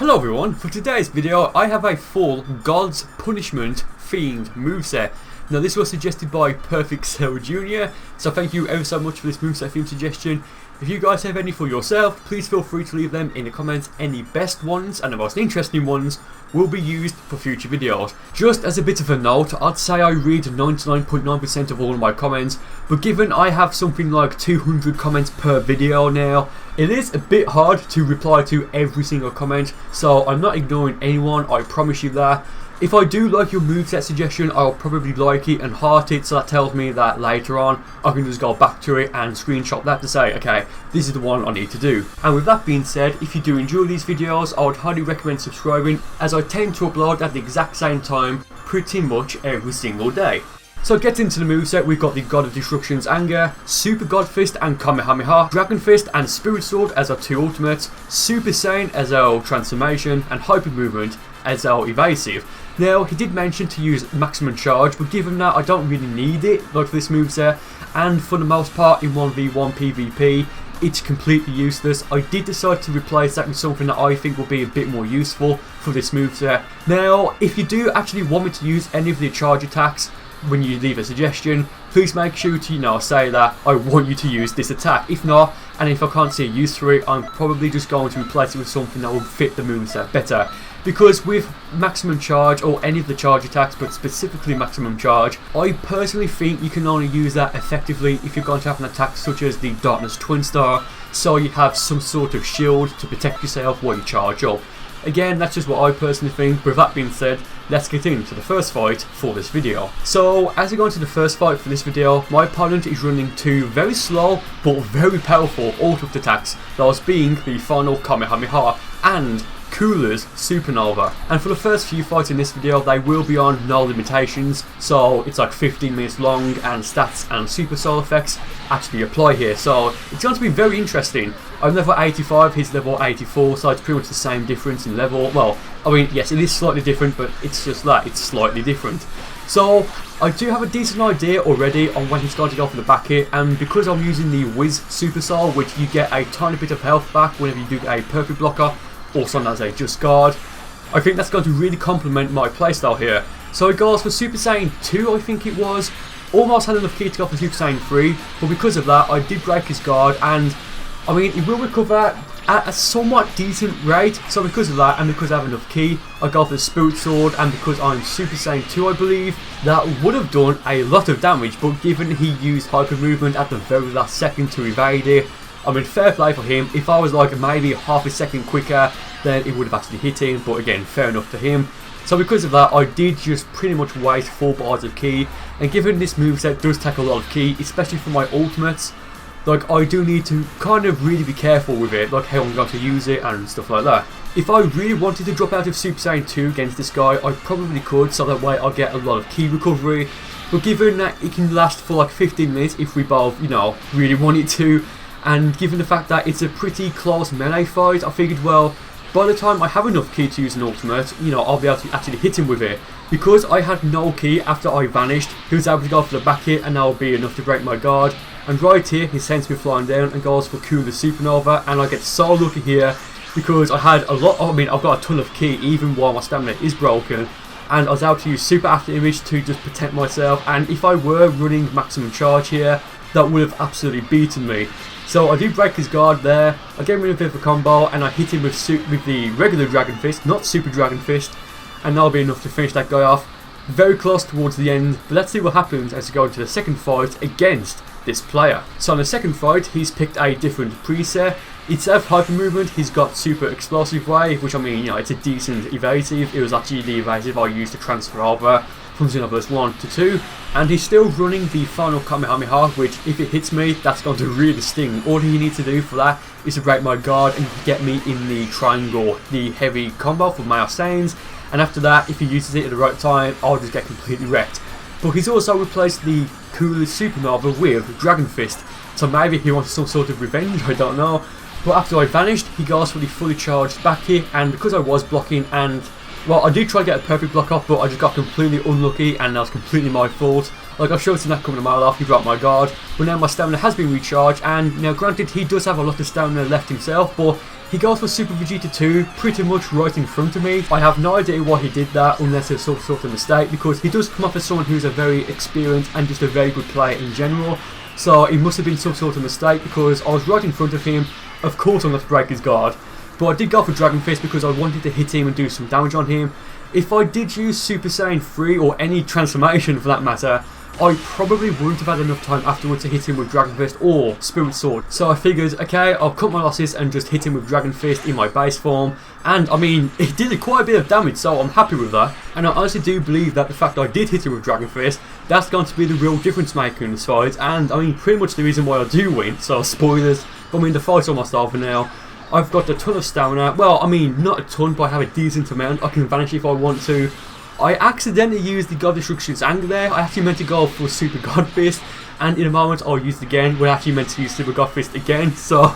Hello everyone, for today's video I have a full God's Punishment themed moveset. Now this was suggested by Perfect Cell Jr, so thank you ever so much for this moveset theme suggestion. If you guys have any for yourself, please feel free to leave them in the comments. Any best ones and the most interesting ones will be used for future videos. Just as a bit of a note, I'd say I read 99.9% of all of my comments, but given I have something like 200 comments per video now, it is a bit hard to reply to every single comment, so I'm not ignoring anyone, I promise you that. If I do like your moveset suggestion, I'll probably like it and heart it, so that tells me that later on I can just go back to it and screenshot that to say, okay, this is the one I need to do. And with that being said, if you do enjoy these videos, I would highly recommend subscribing, as I tend to upload at the exact same time pretty much every single day. So getting into the moveset, we've got the God of Destruction's Anger, Super God Fist and Kamehameha, Dragon Fist and Spirit Sword as our two ultimates, Super Saiyan as our transformation, and Hyper Movement as our evasive. Now, he did mention to use maximum charge, but given that I don't really need it like for this moveset, and for the most part in 1v1 PvP, it's completely useless. I did decide to replace that with something that I think will be a bit more useful for this moveset. Now, if you do actually want me to use any of the charge attacks, when you leave a suggestion, please make sure to, say that I want you to use this attack. If not, and if I can't see a use for it, I'm probably just going to replace it with something that will fit the moveset better. Because with maximum charge, or any of the charge attacks, but specifically maximum charge, I personally think you can only use that effectively if you're going to have an attack such as the Darkness Twin Star, so you have some sort of shield to protect yourself while you charge up. Again, that's just what I personally think, but with that being said, let's get into the first fight for this video. So, as we go into the first fight for this video, my opponent is running two very slow but very powerful auto attacks, those being the final Kamehameha and Cooler's Supernova. And for the first few fights in this video, they will be on no limitations, so it's like 15 minutes long, and stats and super soul effects actually apply here, so it's going to be very interesting. I'm level 85, he's level 84, so it's pretty much the same difference in level. Well, I mean, yes, it is slightly different, but it's just that, it's slightly different. So, I do have a decent idea already on when he's going to go for the back hit, and because I'm using the Whiz Super Soul, which you get a tiny bit of health back whenever you do a perfect blocker, also known as a Just Guard, I think that's going to really complement my playstyle here. So it goes for Super Saiyan 2, I think it was. Almost had enough ki to go for Super Saiyan 3, but because of that, I did break his guard, and I mean, he will recover at a somewhat decent rate. So because of that, and because I have enough ki, I go for the Spirit Sword, and because I'm Super Saiyan 2, I believe, that would have done a lot of damage, but given he used Hyper Movement at the very last second to evade it, I mean, fair play for him. If I was like maybe half a second quicker, then it would have actually hit him, but again, fair enough to him. So because of that, I did just pretty much waste 4 bars of ki, and given this moveset does take a lot of ki, especially for my ultimates, like I do need to kind of really be careful with it, like how I'm going to use it and stuff like that. If I really wanted to drop out of Super Saiyan 2 against this guy, I probably could, so that way I'll get a lot of ki recovery, but given that it can last for like 15 minutes if we both, really want it to, and given the fact that it's a pretty close melee fight, I figured, well, by the time I have enough ki to use an ultimate, I'll be able to actually hit him with it. Because I had no ki after I vanished, he was able to go for the back hit, and that will be enough to break my guard. And right here, he sends me flying down and goes for Cooler Supernova, and I get so lucky here because I had a lot. I mean, I've got a ton of ki even while my stamina is broken, and I was able to use Super After Image to just protect myself. And if I were running maximum charge here, that would have absolutely beaten me. So I do break his guard there, I get rid of a bit of a combo, and I hit him with the regular Dragon Fist, not Super Dragon Fist, and that'll be enough to finish that guy off. Very close towards the end, but let's see what happens as we go into the second fight against this player. So in the second fight, he's picked a different preset. Instead of Hyper Movement, he's got Super Explosive Wave, which I mean, it's a decent evasive. It was actually the evasive I used to transfer over from Xenoverse 1 to 2, and he's still running the final Kamehameha, which if it hits me, that's going to really sting. All he needs to do for that is to break my guard and get me in the triangle, the heavy combo for my Saiyans, and after that, if he uses it at the right time, I'll just get completely wrecked. But he's also replaced the Cooler Supernova with Dragon Fist, so maybe he wants some sort of revenge, I don't know. But after I vanished, he goes for the fully charged back hit, and because I was blocking, and well, I did try to get a perfect block off, but I just got completely unlucky, and that was completely my fault. Like, I showed him that coming a mile off, he dropped my guard, but now my stamina has been recharged, and now granted, he does have a lot of stamina left himself, but He goes for Super Vegeta 2 pretty much right in front of me. I have no idea why he did that unless it's some sort of mistake, because he does come off as someone who's a very experienced and just a very good player in general. So it must have been some sort of mistake, because I was right in front of him. Of course I'm going to break his guard, but I did go for Dragon Fist because I wanted to hit him and do some damage on him. If I did use Super Saiyan 3 or any transformation for that matter, I probably wouldn't have had enough time afterwards to hit him with Dragon Fist or Spirit Sword. So I figured, okay, I'll cut my losses and just hit him with Dragon Fist in my base form. And I mean, it did quite a bit of damage, so I'm happy with that. And I honestly do believe that the fact I did hit him with Dragon Fist, that's going to be the real difference maker in this fight. And I mean, pretty much the reason why I do win, so spoilers. But I mean, the fight's almost over now. I've got a ton of stamina. Well, I mean, not a ton, but I have a decent amount. I can vanish if I want to. I accidentally used the God Destruction's anger there. I actually meant to go for Super God Fist, and in a moment I'll use it again when I actually meant to use Super God Fist again. So,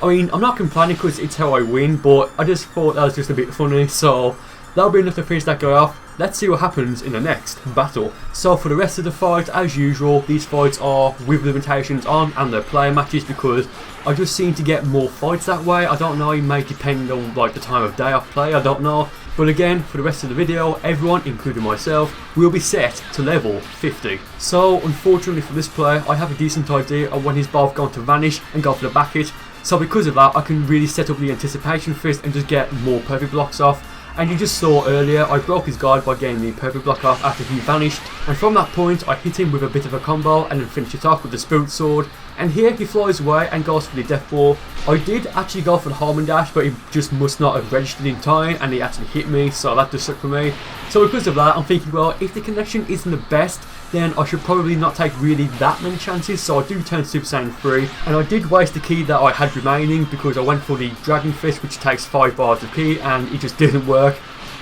I mean, I'm not complaining because it's how I win, but I just thought that was just a bit funny. So, that'll be enough to finish that guy off. Let's see what happens in the next battle. So for the rest of the fight, as usual, these fights are with limitations on and they're player matches, because I just seem to get more fights that way. I don't know, it may depend on like the time of day I play, I don't know. But again, for the rest of the video, everyone, including myself, will be set to level 50. So unfortunately for this player, I have a decent idea of when he's both going to vanish and go for the back hit. So because of that, I can really set up the anticipation fist and just get more perfect blocks off. And you just saw earlier, I broke his guard by getting the perfect block off after he vanished. And from that point, I hit him with a bit of a combo and then finished it off with the Spirit Sword. And here he flies away and goes for the Death Ball. I did actually go for the Harmon Dash, but he just must not have registered in time and he actually hit me, so that just sucked for me. So because of that, I'm thinking, well, if the connection isn't the best, then I should probably not take really that many chances, so I do turn Super Saiyan 3. And I did waste the key that I had remaining because I went for the Dragon Fist, which takes 5 bars of key, and it just didn't work.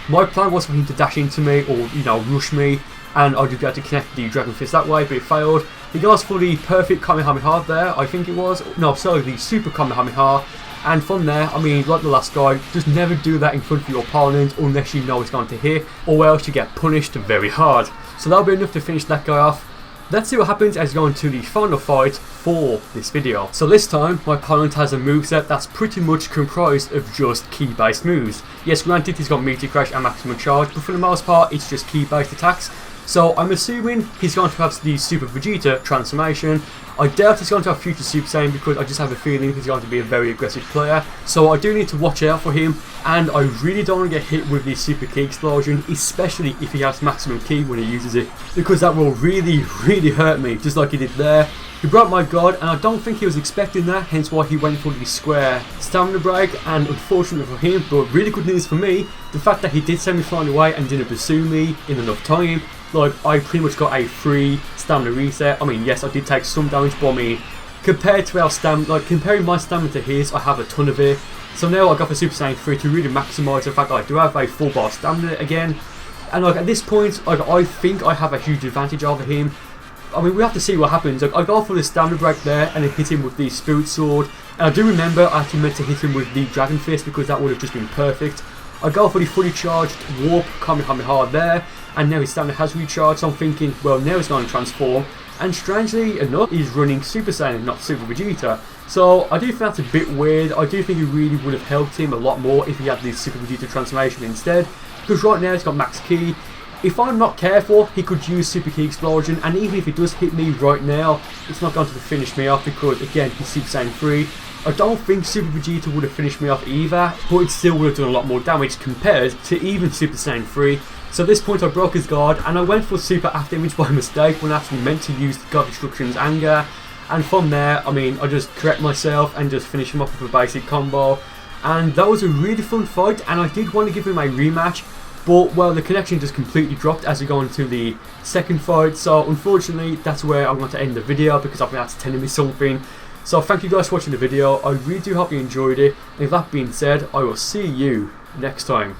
My plan was for him to dash into me or, you know, rush me, and I'd be able to connect the Dragon Fist that way, but it failed. He goes for the perfect Kamehameha there, I think it was. No, sorry, the Super Kamehameha. And from there, I mean, like the last guy, just never do that in front of your opponent unless you know it's going to hit, or else you get punished very hard. So that'll be enough to finish that guy off. Let's see what happens as we go into the final fight for this video. So this time, my opponent has a moveset that's pretty much comprised of just key-based moves. Yes, granted, he's got Meteor Crash and Maximum Charge, but for the most part, it's just key-based attacks. So I'm assuming he's going to have the Super Vegeta transformation. I doubt he's going to have Future Super Saiyan because I just have a feeling he's going to be a very aggressive player. So I do need to watch out for him, and I really don't want to get hit with the Super Ki Explosion, especially if he has Maximum Ki when he uses it, because that will really hurt me, just like he did there. He broke my guard, and I don't think he was expecting that, hence why he went for the square stamina break. And unfortunately for him, but really good news for me, the fact that he did send me flying away and didn't pursue me in enough time. Like, I pretty much got a free stamina reset. I mean, yes, I did take some damage, but I mean, compared to our stamina, like comparing my stamina to his, I have a ton of it. So now I got for Super Saiyan 3 to really maximise the fact that I do have a full bar stamina again. And like at this point, like I think I have a huge advantage over him. I mean, we have to see what happens. Like, I go for the stamina break there and then hit him with the Spirit Sword. And I do remember I actually meant to hit him with the Dragon Fist because that would have just been perfect. I go for the fully charged Warp Kamehameha there, and now his stamina has recharged, so I'm thinking, well, now he's going to transform. And strangely enough, he's running Super Saiyan, not Super Vegeta. So I do think that's a bit weird. I do think it really would have helped him a lot more if he had the Super Vegeta transformation instead. Because right now he's got Max Ki. If I'm not careful, he could use Super Ki Explosion, and even if he does hit me right now, it's not going to finish me off because, again, he's Super Saiyan 3. I don't think Super Vegeta would have finished me off either, but it still would have done a lot more damage compared to even Super Saiyan 3. So at this point I broke his guard, and I went for Super After Image by mistake when I actually meant to use God Destruction's Anger. And from there, I mean, I just correct myself and just finish him off with a basic combo. And that was a really fun fight, and I did want to give him a rematch, but, well, the connection just completely dropped as we go into the second fight. So unfortunately, that's where I'm going to end the video because I think that's telling me something. So thank you guys for watching the video. I really do hope you enjoyed it. And with that being said, I will see you next time.